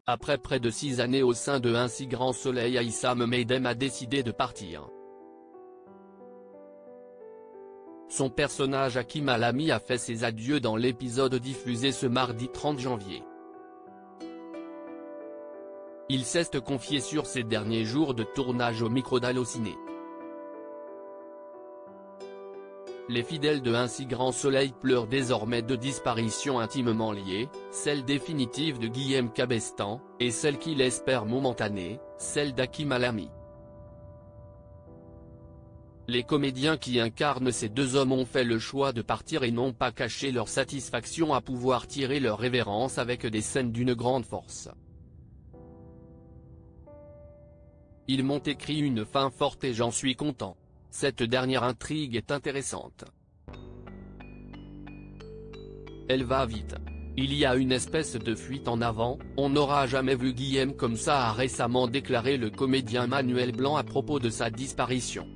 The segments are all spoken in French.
Après près de 6 années au sein de Un si grand soleil, Aïssam Medem a décidé de partir. Son personnage Hakim Alami a fait ses adieux dans l'épisode diffusé ce mardi 30 janvier. Il s'est confié sur ses derniers jours de tournage au micro d'Allociné. Les fidèles de Un si grand soleil pleurent désormais deux disparitions intimement liées, celle définitive de Guillaume Cabestan, et celle qu'il espère momentanée, celle d'Hakim Alami. Les comédiens qui incarnent ces deux hommes ont fait le choix de partir et n'ont pas caché leur satisfaction à pouvoir tirer leur révérence avec des scènes d'une grande force. Ils m'ont écrit une fin forte et j'en suis content. Cette dernière intrigue est intéressante. Elle va vite. Il y a une espèce de fuite en avant, on n'aura jamais vu Guillaume comme ça, a récemment déclaré le comédien Manuel Blanc à propos de sa disparition.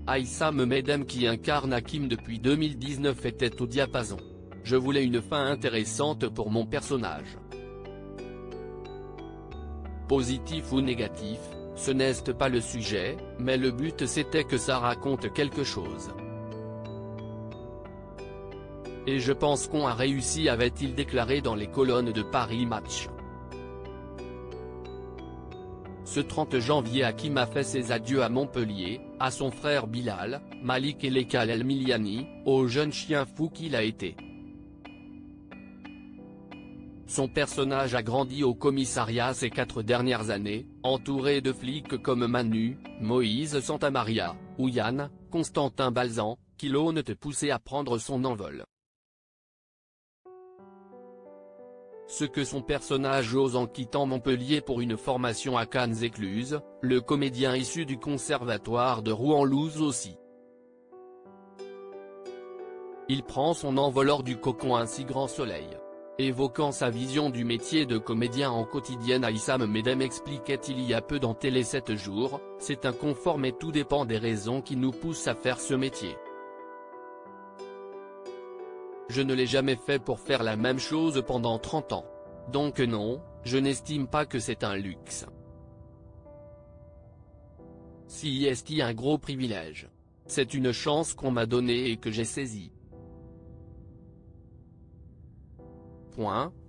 Aïssam Medem qui incarne Hakim depuis 2019 était au diapason. Je voulais une fin intéressante pour mon personnage. Positif ou négatif, ce n'est pas le sujet, mais le but c'était que ça raconte quelque chose. Et je pense qu'on a réussi, avait-il déclaré dans les colonnes de Paris Match. Ce 30 janvier, Hakim a fait ses adieux à Montpellier, à son frère Bilal, Malik et Lekal El Miliani, au jeune chien fou qu'il a été. Son personnage a grandi au commissariat ces 4 dernières années, entouré de flics comme Manu, Moïse Santamaria, ou Yann, Constantin Balzan, qui l'ont poussé à prendre son envol. Ce que son personnage ose en quittant Montpellier pour une formation à Cannes-Écluse, le comédien issu du conservatoire de Rouen-Louse aussi. Il prend son envol hors du cocon Un si grand soleil. Évoquant sa vision du métier de comédien en quotidienne, Aïssam Medem expliquait il y a peu dans Télé 7 jours, c'est un confort mais tout dépend des raisons qui nous poussent à faire ce métier. Je ne l'ai jamais fait pour faire la même chose pendant 30 ans. Donc non, je n'estime pas que c'est un luxe. Si c'est un gros privilège. C'est une chance qu'on m'a donnée et que j'ai saisie.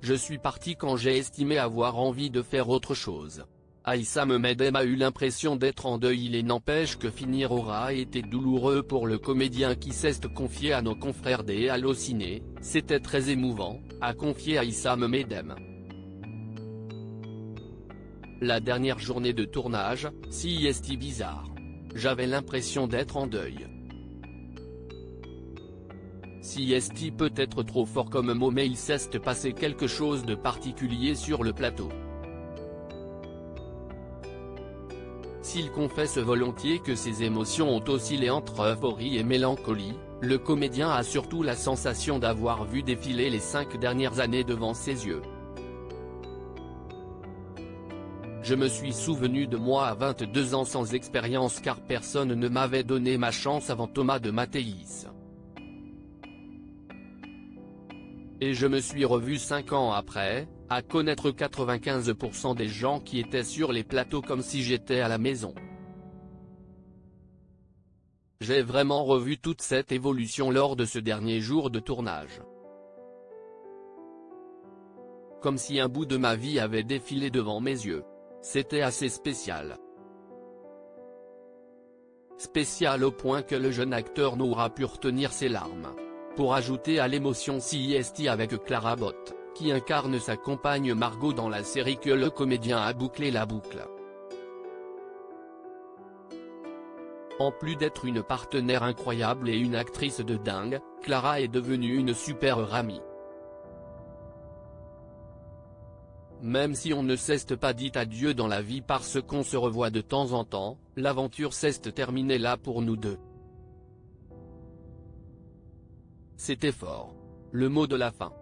Je suis parti quand j'ai estimé avoir envie de faire autre chose. Aïssam Medem a eu l'impression d'être en deuil, il n'empêche que finir aura été douloureux pour le comédien qui s'est confié à nos confrères des Allociné, c'était très émouvant, a confié Aïssam Medem. La dernière journée de tournage, si c'est bizarre. J'avais l'impression d'être en deuil. Si c'est peut-être trop fort comme mot mais il s'est passé quelque chose de particulier sur le plateau. S'il confesse volontiers que ses émotions ont oscillé entre euphorie et mélancolie, le comédien a surtout la sensation d'avoir vu défiler les 5 dernières années devant ses yeux. Je me suis souvenu de moi à 22 ans sans expérience car personne ne m'avait donné ma chance avant Thomas de Mathéis. Et je me suis revu 5 ans après, à connaître 95% des gens qui étaient sur les plateaux comme si j'étais à la maison. J'ai vraiment revu toute cette évolution lors de ce dernier jour de tournage. Comme si un bout de ma vie avait défilé devant mes yeux. C'était assez spécial. Spécial au point que le jeune acteur n'aura pu retenir ses larmes. Pour ajouter à l'émotion si c'est avec Clara Botte, qui incarne sa compagne Margot dans la série que le comédien a bouclé la boucle. En plus d'être une partenaire incroyable et une actrice de dingue, Clara est devenue une super amie. Même si on ne s'est pas dit adieu dans la vie parce qu'on se revoit de temps en temps, l'aventure s'est terminée là pour nous deux. C'était fort. Le mot de la fin.